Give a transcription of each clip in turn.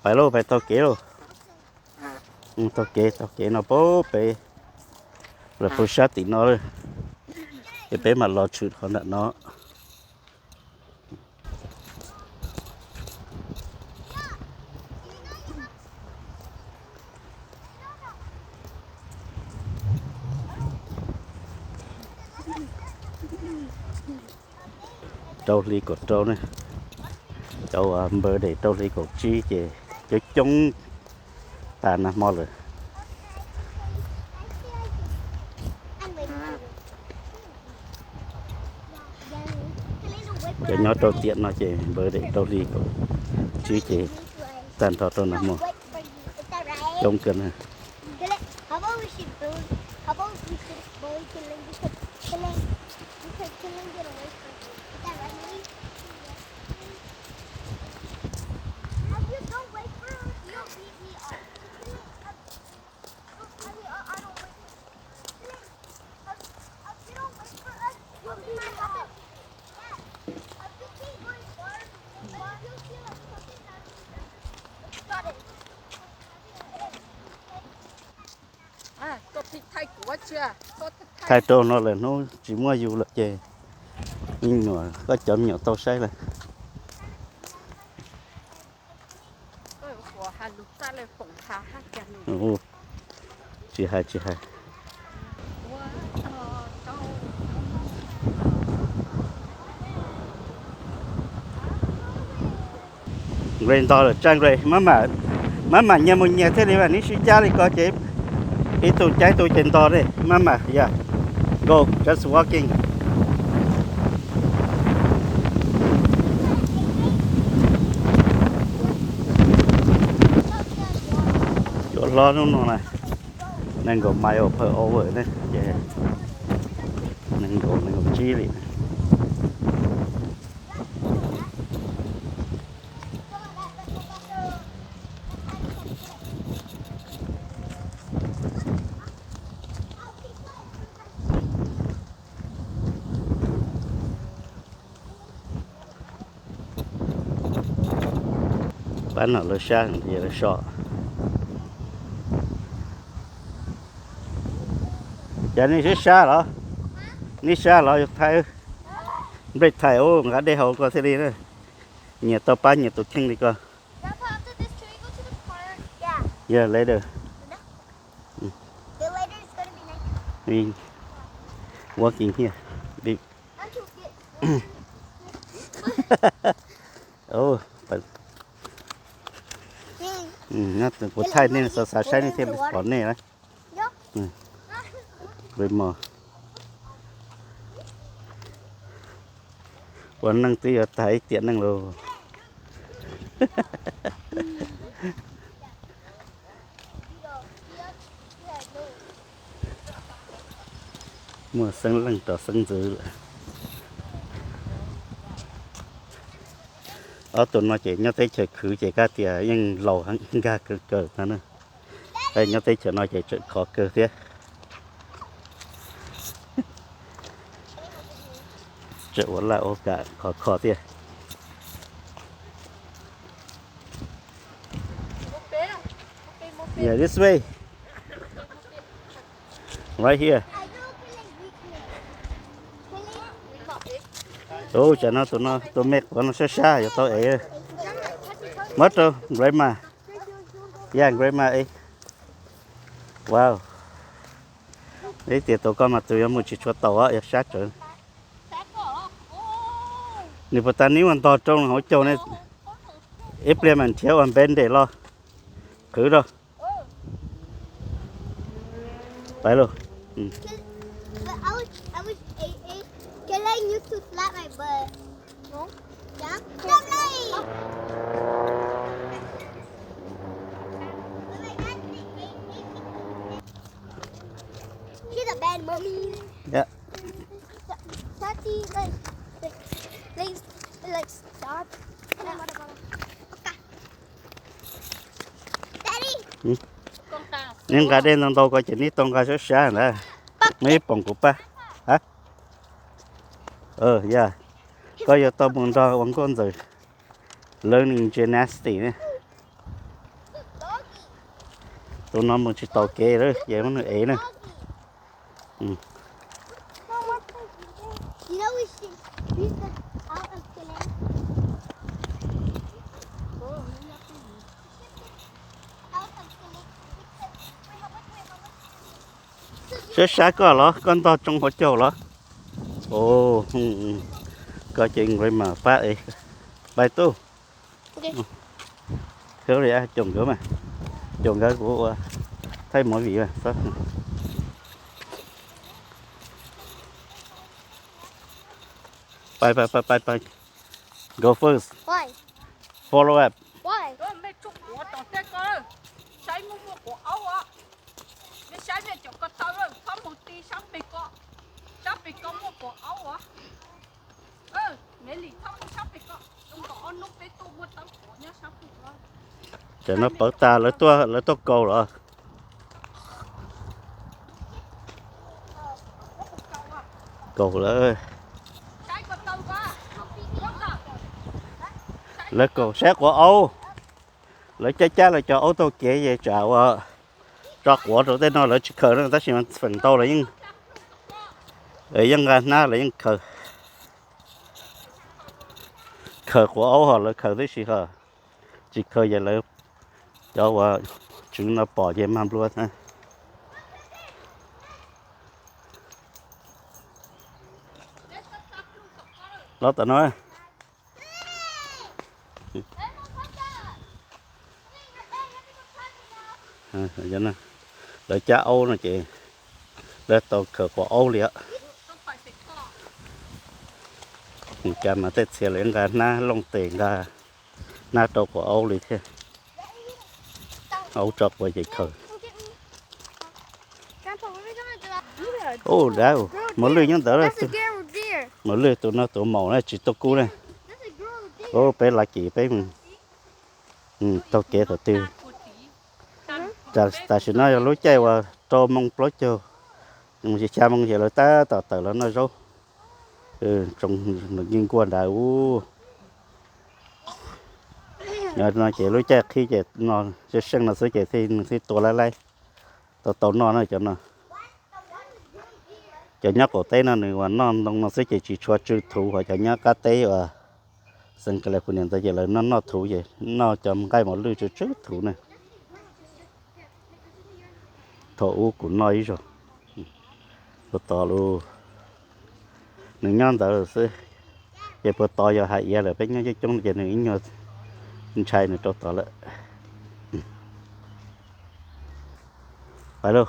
phải luôn phải tao kế luôn tao kế nó bố bé rồi phụ sát tí nó rồi cái bé mà lo chửi họ nè nó trâu ly cột trâu này trâu bờ để trâu ly cột chi kì cái chống ta nè mò rồi cái nhỏ trâu tiện nó chỉ bờ để trâu ly cột chi kì tàn thọ trâu nè mò trông cần này thay trâu nó là nó chỉ mua du lịch về nhưng mà có chậm nhỏ tao say là chị hai Rain to rồi trang rồi má mà nhà mình nhà thế này mà ní suy cha đi coi chị ít tôi trái tôi trên to đấy má yeah go just walking chỗ lo nó này nên go mile per hour đấy yeah nên go chi đi bán ở lối sang thì là sọ giờ này sẽ xa rồi ní xa rồi thay bây thay ô ngã đây hậu có thế đi nữa nhà tao bán nhà tao kinh đi coi yeah later we walking here big oh but nó của Thái nên sao sai nên thêm còn này đấy với mò quán năng tí ở Thái tiện năng luôn mùa sân lăng trò sân dữ ở tuần nó chỉ nhớ tới chờ khử chỉ cá tiề nhưng lầu hắn ga cờ nó nữa đây nhớ tới chờ nó chỉ chuyện khó cơ thế chuyện vẫn là ô cả khó tiề yeah this way right here chả nó tụi mẹ nó xa cho tôi ấy mất rồi grandma yeah grandma ấy wow đấy thì tụi con mà tụi em một chỉ cho tàu á sát rồi nếu mà ta nếu mà to trong hỗ trợ này ép lên mình theo anh bên để lo thử rồi phải luôn To slap my butt. No? Yeah? Don't lie! She's a bad mommy. Yeah. Daddy, like stop. Daddy! Nhưng cả đêm tao coi chuyện ní tông ca số xa nữa. Mấy bông của ba. Hả? Yeah. Coi giờ tao muốn ra bằng con rồi. Learning gymnastics nè. tụi nó muốn chỉ tàu kê đó vậy nó ế nè You know we should use the out of the land. Out of the land. sẽ sáng có lắm con to trong hồ châu lắm ồ có chuyện rồi mà phát ấy bài tu Okay. thiếu đi à trồng nữa mà trồng cái của thấy mỗi vị mà phát bye go first Why? follow up Why? Đó mấy chục của tao té cơ, sai mua của áo á, mấy sai mấy chục cái tao rồi, thắm một tí sáng bị có mua của áo á, mấy lì thắm một sáng bị có, trong đó lúc bé tu mua tao của nhá sáng bị có, cho nó bớt ta lấy tua câu rồi câu là sai của tao quá, lấy câu xét của Âu lấy chắc là cho ô tô kia về chào cho của rồi tên nó lấy chỉ khờ nó ta chỉ phần to là những để dân ra na là những khờ của Âu họ là khờ đấy chỉ khờ chỉ khờ vậy là cho chúng nó bỏ về mam luôn ha nó tao nói vậy nè để cha Âu nè chị để tàu khờ của Âu liền tao phải có, cha mà tết xe lên ra na lông tiền ra na tàu của Âu liền thế Âu trọc với chị khờ Grandpa, when are we gonna do that? ô đau mở lưới những tờ That's rồi a girl deer. mở lưới tụi nó tụi màu này chỉ tụi cũ này That's a girl deer. ô bé là chị bé mình tao kể tao tiêu ta chỉ nói lối chơi và cho mong lối chơi nhưng mà cha mong giờ là ta tao tao là nó rau trong nó nghiêng qua đại nhờ nó chỉ lối chơi khi chơi nó sẽ sinh nó sẽ chơi thìตัวlại tao nó này cho nó cho nhóc cổ té nó nữa nó sẽ chỉ cho chữ thủ hoặc cho nhóc cá té và sinh cái này phụ nhân ta giờ là nó thủ vậy nó chấm cái một lưỡi trước thủ này thủ của nó ấy rồi to luôn những nhóm đó sẽ giờ bữa to giờ hại giờ là bé nhá chúng giờ những nhớ trai này cho to lại phải đâu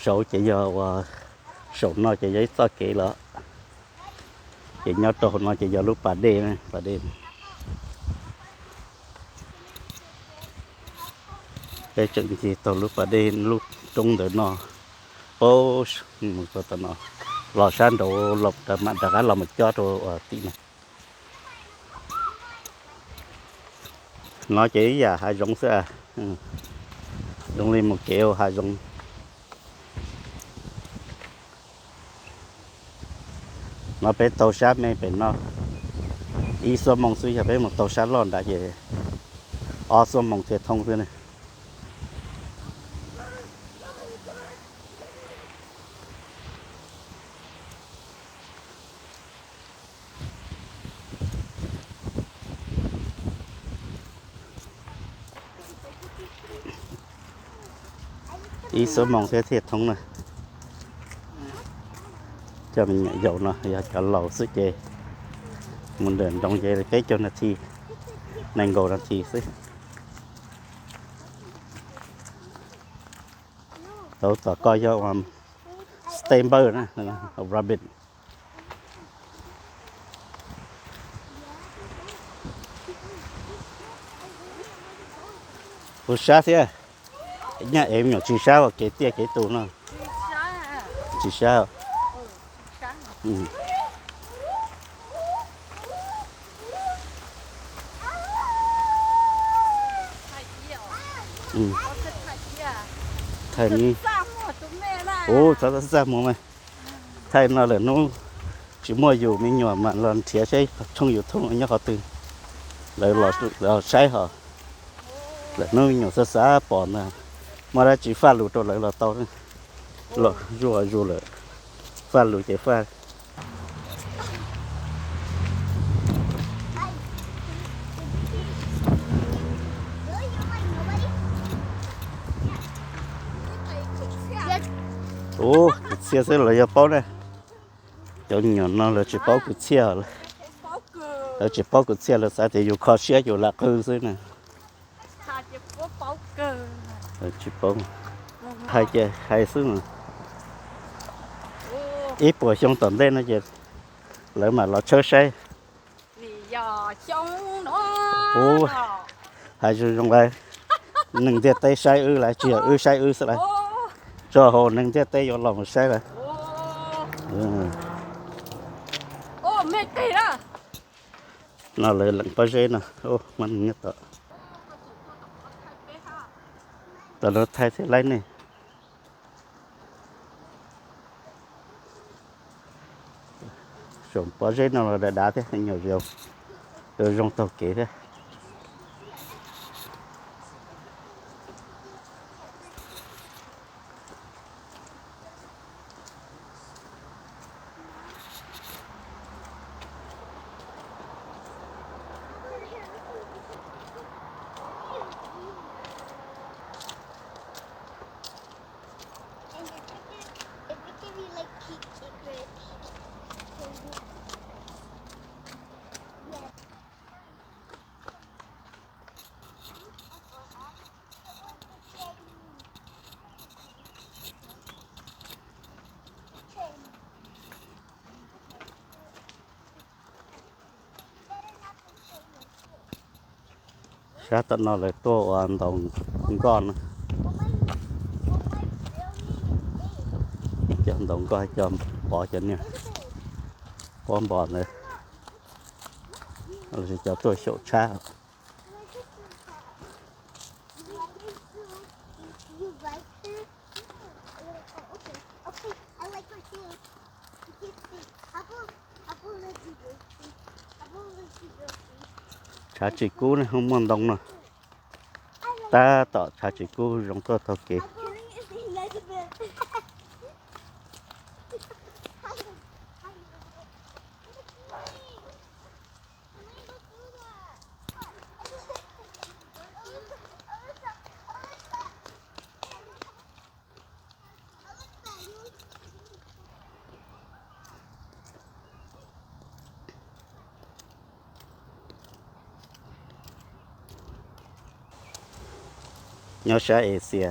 sổ chỉ giờ và sổ nó chỉ giấy to kỹ lắm chỉ nhớ trộn nó chỉ giờ lúc bà đêm cái chuyện gì tao lúc bà đêm lúc trung được nó ô một tao nó lò san đồ lộc đã mặn đã là một cho đồ tí này nó chỉ là hai giống xe đồng lên 1 triệu hai giống nó bé tàu sát mấy bé nó ý số mong suy là bé một tàu sát lon đã vậy ở số mong thiệt thông thế này ý số mong thiệt thông này cho mình nhảy dầu nó giờ cho lẩu sức chê mình đền trong chê cái cho nó chi nên gồ nó chi sức tao tao coi cho stamper nè rabbit bữa sáng thế nhà em nhỏ chỉ sao cái tia cái tủ nó chỉ sao thầy mi ô sao ra mua mày thay nó là nó chỉ mua dù mình nhỏ mà lần thiệt xây trong dù thông nhớ họ từ lại lò sai họ lại nó nhỏ xa xa bỏ nè mà ra chỉ pha lụt rồi lại là tao lò rùa lại pha lụt chỉ pha ô xe sẽ là giờ bao này cho nhỏ nó là chỉ bao cái xe là Bó cờ. là chỉ bao cái xe là sao thì dù khó xe dù lạc hư thế này Thà chỉ có bó cờ. là chỉ bao hai xứ mà Ô, ít bữa xong tuần đây nó giờ lỡ mà nó chơi say vì giờ trong nó. Ô. hai chú trong đây nâng tiết tay say lại chỉ say sẽ lại Ô, cho hồ nâng tiết tay vô lòng say lại ô, mẹ kì đó. nó lại lặng bao giờ nè ô mình nhất tao nó thay thế lấy này sống bao giờ nó là đá thế nhiều rượu rồi trong tàu kế thế sát tận nó lại to hoàn toàn con chọn đồng coi cho bỏ chân nha con bò này rồi cho tôi sổ cha cha chỉ cú này không muốn đồng nữa ta tỏ cha chỉ cú giống tôi thôi kì nhau xã Asia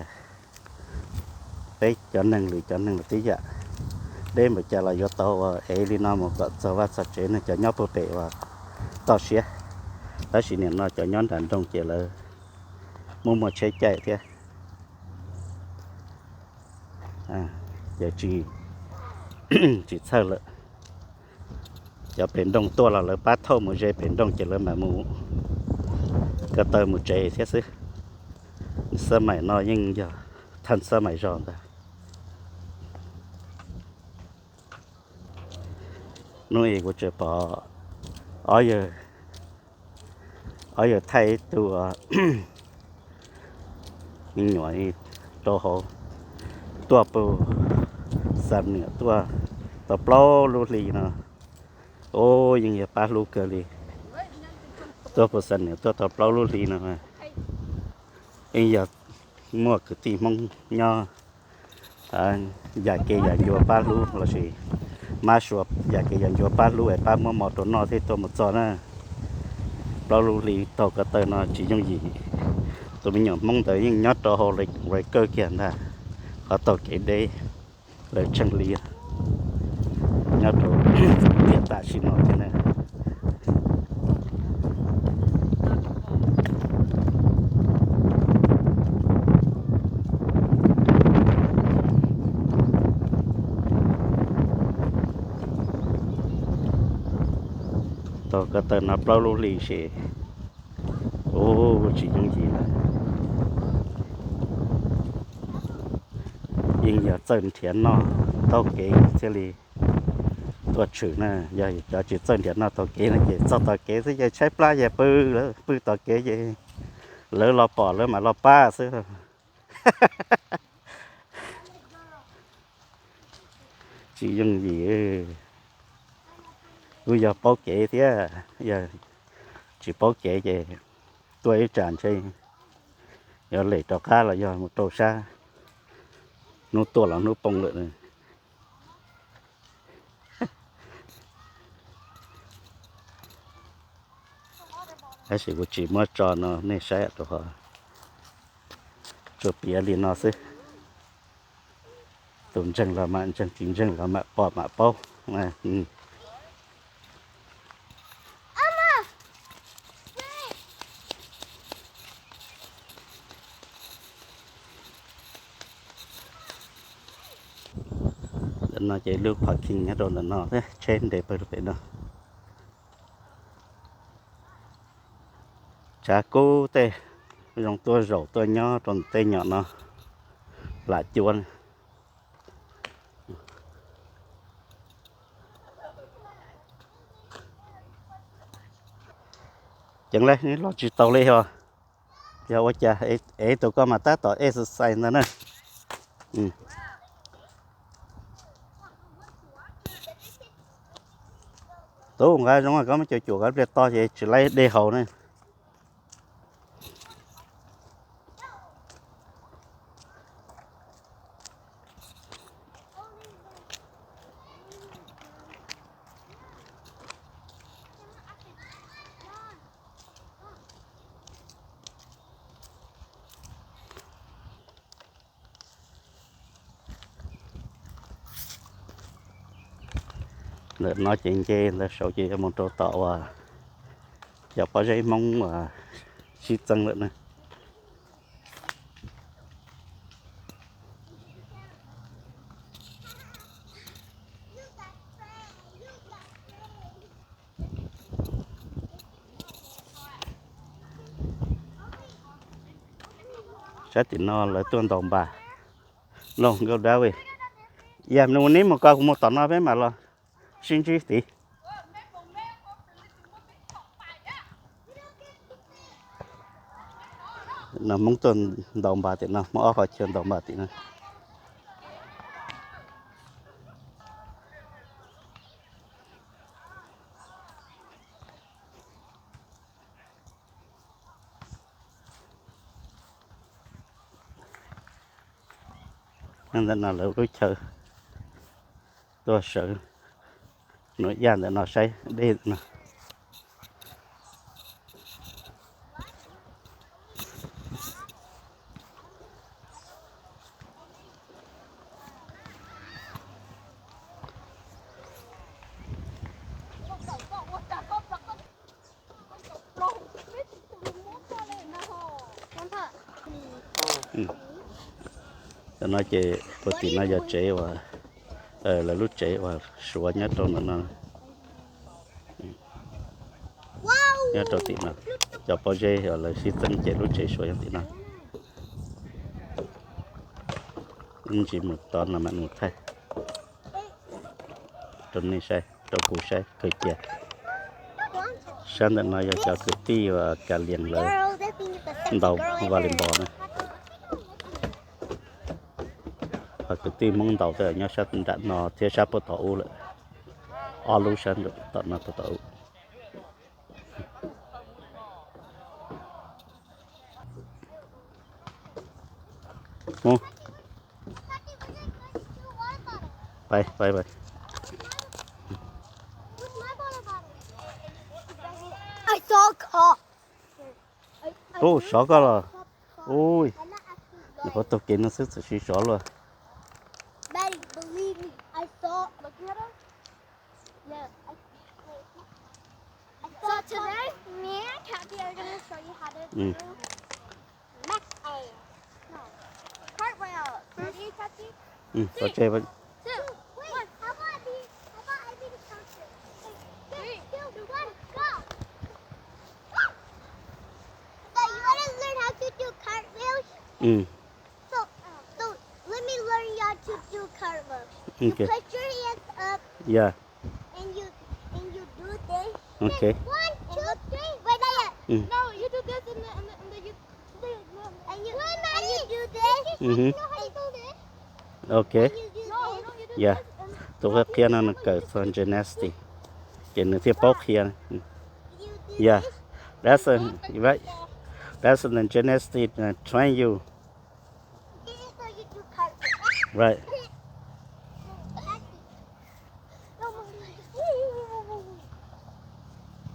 đấy cho nên là tí dạ đêm mà trả lại cho tàu Elina một cái sao vắt sạch chế này cho nhau bổ tệ và tàu xe đó chỉ niệm nó cho nhóm đàn đông chỉ là mua một chế chạy thế giờ chỉ sợ là giờ biển đông to là bắt thâu một dây biển đông chỉ là mà mua cái tờ một chế thế chứ sơ mày nó nhưng giờ thân sơ mày rồi ta nuôi của chị bỏ ở giờ thay từ những nhỏ đi to hồ tua bù sầm nữa tua plau lúa lì nè ô những giờ ba lúa cờ lì tua bù sầm nữa tua plau lúa lì nè bây giờ mua cái gì mong nho giờ kia giờ vô ba lúa là gì má sụp giờ kia giờ vô ba lúa ba mua một tổ nọ thì tổ một giò nè plau lúa lì tổ cái tờ nó chỉ trong gì tụi mình nhỏ mong tới những nhát trò hồ lịch rồi cơ kiện là họ tổ cái đây lời chân lý nhát trò hiện tại chỉ nói thế này tổ cái tên nó bao lâu lì xì ô chỉ những gì là nhưng giờ chân thiện nó tao kể thế li ตัวชื่อน่ะอย่าจะจิตเส้นเดียวน่ะตัวเก๋น่ะเก๋ซอตัวเก๋ที่จะใช้ปลาอย่าปื้อแล้วปื้อตัวเก๋ยังหรือเราปอดหรือมาเราป้าซื้อchỉ dùng gì bây giờ bao kể thế giờ chỉ bao kể về tôi tràn chơi giờ lấy trò cá là giờ một trò xa nó to là nó bông lại này hay chỉ có chỉ mới trò nó nên sai rồi họ cho bia liền nó xí tụm chân là mạng chân chính chân là mạng bỏ mạng bao này nó chạy lướt parking ở đâu là nó thế trên để bơi được nó chả cố tê dòng tôi rổ tôi nhỏ còn tê nhỏ nó là chuồn chẳng lẽ nó chỉ tàu lên thôi giờ quá cha ấy tụi con mà ta tỏ exercise nữa nè tối hôm qua giống như có mấy chỗ chuột ở đây to vậy chỉ lấy đê hậu này để nói chuyện chơi là sầu chơi một trò tàu à giờ có dây mông mà xịt tăng nữa này sẽ thì nó là tuần đồng bà lông gấu đá về giờ nếu nếu mà coi một tận nó với mà lo xin chứ tí nó muốn tuần đồng bà thì nó mua họ chuyện đồng bà thì nó nên là lỡ đối chơi tôi sợ nói gian để nó say đi nè nó chơi có tí nó giờ chế và là lúc chế và sủa nhất trong nó nhất trong tí nó cho bao giờ là xí tân chế lúc chế sủa nhất tí nó chỉ một tuần là mình một thay trong này sai trong củ sai cây chè sáng đến nay giờ cho cái tí và cả liền là đầu và liền bò này và cái tim mong đầu tới nhau sát đã nó theo sát bộ tàu lại alu sang được tận nó tàu mua bay bay bay I saw a cop. ô sọ có là ôi nó tập kiến nó sức chỉ sọ rồi Maddie, believe me, I saw. Looking at her? Yeah. So today, me and Kathy are gonna show you how to do mac a. No. Cartwheel. Ready, Kathy? có chơi với 2, 1. Wait, how about I be the counter? 3, 2, 1, go. So you wanna learn how to do cartwheels? So let me learn you how to do cartwheels. You okay put your hands up yeah Okay. 1, 2, 3. Wait, not yet. Mm. No, you do this and then you. And you do this. Mhm. You know how you do this? Okay. You do no, you do Yeah. this. And Tụi cái kia nó cởi phần gymnastics. Chỉ nó tiếp bốc kia. you do Yeah. this. That's a right. That's the gymnastics train you. This is how you do cartwheel. Right.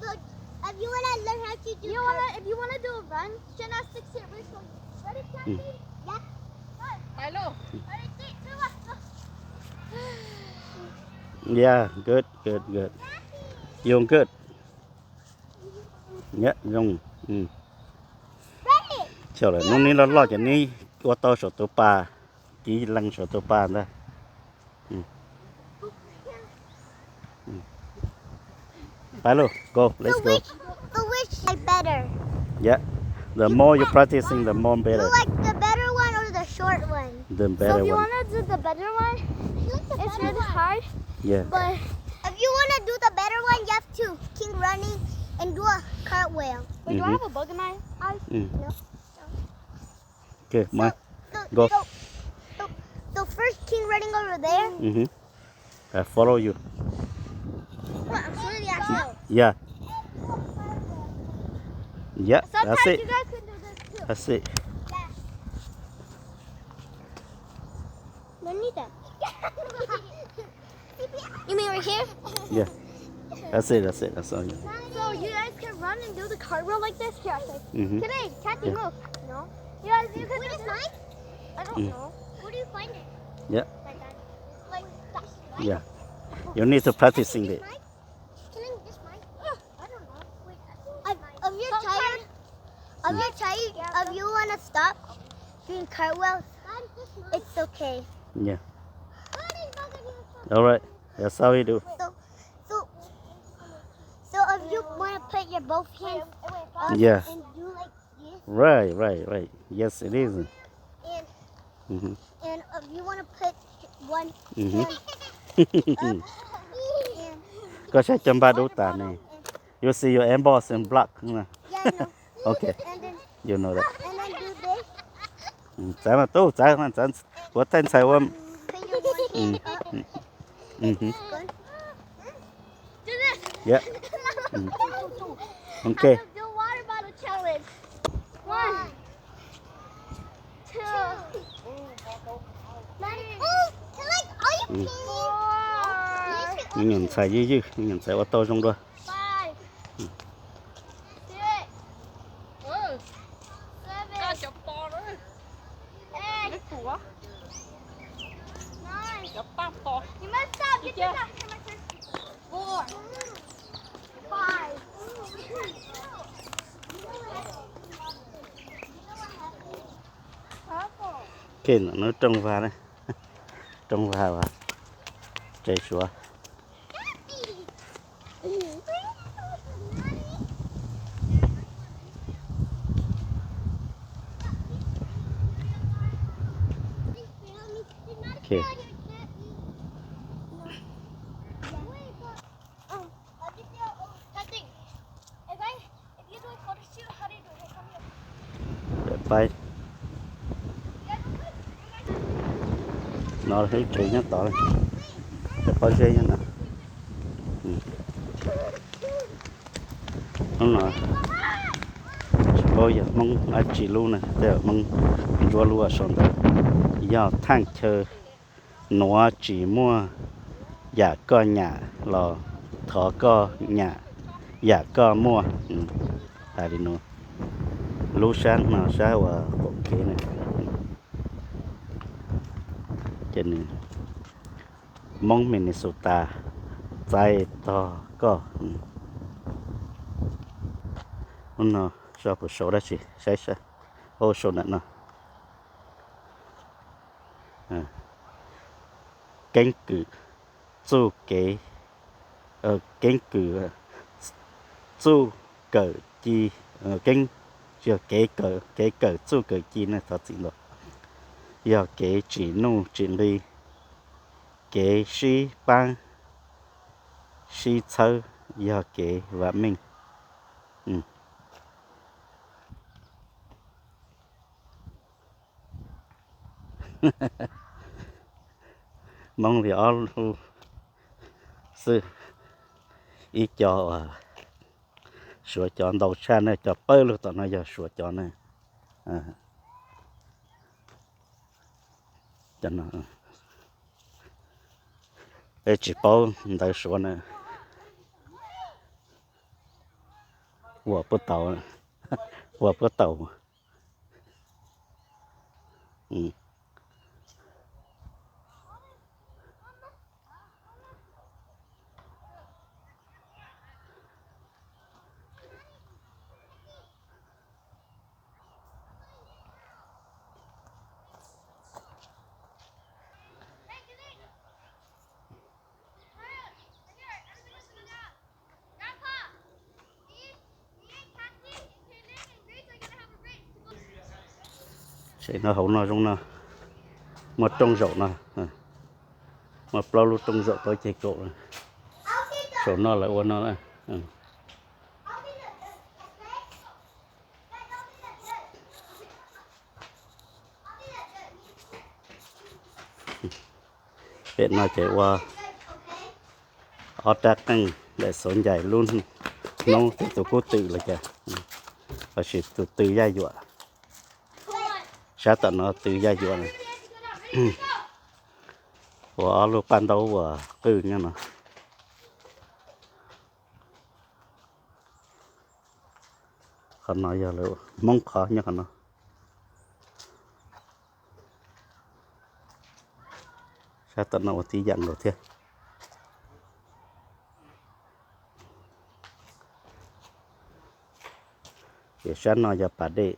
So, if you wanna learn how to do, if you wanna do a run gymnastics here, we're going. Ready, Kathy? Yeah. Phải luôn. Ready, 3, 2, 1. Yeah. Good. Good. Good. Dùng good. Yeah. Dùng. Ready. Chờ lại nó ní lo cho ní ô tô số tổ ba chỉ lăng số tổ ba đó. By luôn. Go. Let's So go. which is better? Yeah. The more you practicing, the more You better. like the better one or the short one? The better one. wanna do the better one, it's really hard. Yeah. But if you wanna do the better one, you have to keep running and do a cartwheel. Wait, do I Mhm. have a bug in my eyes? Mm. No. Okay. Mà. So, Go. so first keep running over there. Mhm. I follow you. What? I'm sorry, actually. Yeah. Yeah. Sometimes That's it. you guys can do this too. That's it. No need that. You mean right here? Yeah. That's it. That's it. That's all. So you guys can run and do the cartwheel like this? Here, I say. Mhm. Today, Kathy, Yeah. move. No. You guys, you can do this. I don't Mm. know. Where do you find it? Yeah. Like that. Like that. Yeah. You need to practicing it. Can I just mine? I don't know. Wait, if you're tired, if you want to stop doing cartwheels, it's okay. Yeah. All right. That's how we do. So if you want to put your both hands up Yeah. and do like this, Right. Right. Right. Yes, it is. and Mhm. and if you want to put one Mhm. hand up, and Có sẽ chăm ba đủ tà này. You see your emboss in black. yeah, I know. Okay. And then You know that. do this. Trái mà tu, trái mà trái. Của tên trái ôm. Put your one hand up. Mhm. Good. Do this. Yeah. Okay. Do water bottle challenge. 1, 2, 3. Oh, like, are you Mm. peeing? 4, Những nhận xài dư dư, những nhận xài ô tô trong đó. 5, 6, Ừ. 7, Ra chụp bò nữa. 8, Cái của. 9. Chụp bắp bò. You must stop. Get Yeah. this out. Here, my turn. 4, 5. Cái nó trông vào đây. Trông vào và chạy xuống. Okay. Để bay. Nó thấy chị nhá tỏ. Để bay dây nhá nè. Nó nói. Bây giờ mong ai chỉ luôn nè, để mong vua lúa xong rồi. Giờ thang chờ nó chỉ mua giả co nhà lò thọ co nhà giả co mua tại đi nó lú sáng nào sáng và bộ kế này trên này mong Minnesota trái to co nó sao có số đó chị sai sai ô số này nó cánh cử chu kế cánh cử chu cờ chi cánh chưa kế cờ chu cờ chi này thật sự rồi giờ kế chỉ nu chỉ ly kế sĩ ban sĩ thơ do kế và mình ừ. Mong thì all sư ý cho sửa chọn đầu xa này cho bơi luôn tao nói giờ sửa chọn này cho nó để chỉ bao đại sửa này của bữa tàu của bữa tàu ừ. Sẽ nó hậu nó trong nó một trong rổ nó một bao lúc trong rổ tôi chạy cộ sổ nó lại uốn nó này hiện nó chạy qua ở trắc năng để sốn dài luôn nông thì tôi cố tự là kìa và chỉ từ giai dọa sát tận nó từ giai dọa này của lúc ban đầu của từ nha nó còn nói giờ là mong khó nhất nó sát tận nó tí dặn rồi thế để sát nó giờ bà đệ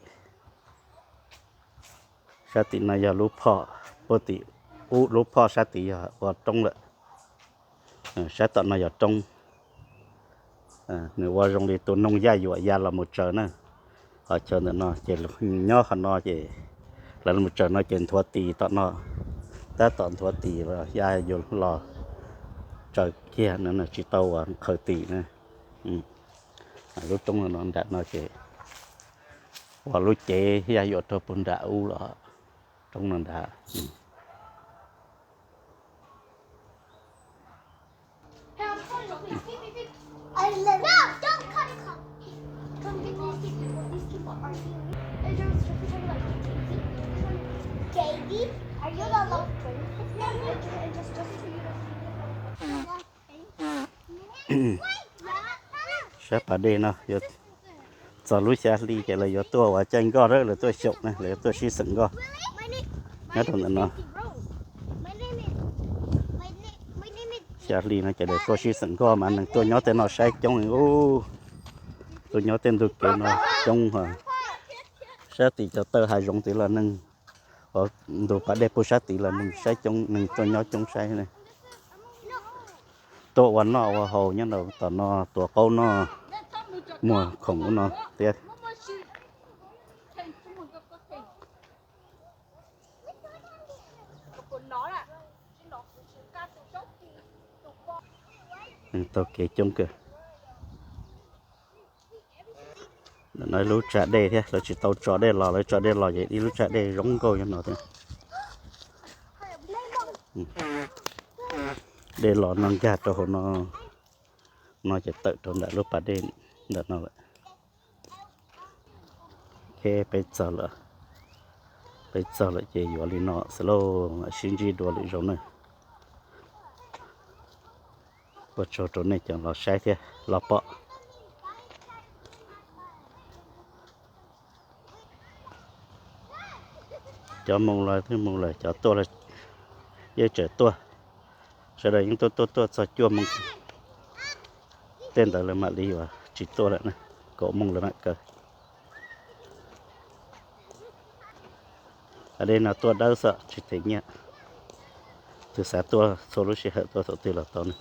sát tị nó giờ lúc phò bố tị lúc phò sát tị giờ vào trong lại sát tận nó giờ trong nếu qua trong đi tôi nông gia dụ gia là một trời nữa ở trời nữa nó chỉ nhỏ hơn nó chỉ là một trời nó chỉ thua tì tận nó ta tận thua tì và gia dụ lò trời kia nữa là chỉ tàu và khởi tì nữa lúc trong nó đặt nó chỉ và lúc chế gia dụ cho bún đã u là trong nó đã No, don't cut it. Come get these people. These people are you. They're just pretending like Katie, are you the love friend? And just for you to sẽ bà đây nó giờ giờ lúc xa đi cái là giờ tôi và tranh go đó là tôi chụp này là tôi xí sừng go nhớ thằng nó xa đi nó chỉ để tôi xí sừng go mà tôi nhớ tên nó sai trong ô tôi nhớ tên tôi kêu nó trong hả sát thì cho tơ hai rong thì là nâng ở đồ bà đây bố sát thì là nâng sai trong nâng tôi nhớ trong sai này tôi vẫn nó hồ nhớ đâu tao nó tua câu nó mùa khổng nó tiếc tao kể trong kìa nói lúc trả đề thế là chỉ tao trả đề lò lấy trả đề lò vậy đi lúc trả đề giống câu cho nó thế đề lò nó gạt cho nó chỉ tự trong đại lúc bà đêm đợt nó vậy ok bây giờ là chỉ vừa đi nó slow xin gì đồ lại rồi này và cho chỗ này chẳng là sai thế là bỏ cho mong là cho tôi là giờ trẻ tôi sau đây những tôi sao chua mong tên là mà đi và chỉ tôi lại này cậu mong là lại cờ ở đây là tôi đau sợ chỉ thấy nhẹ từ sáng tôi số lúc chỉ hệ tôi số tiền là tôi này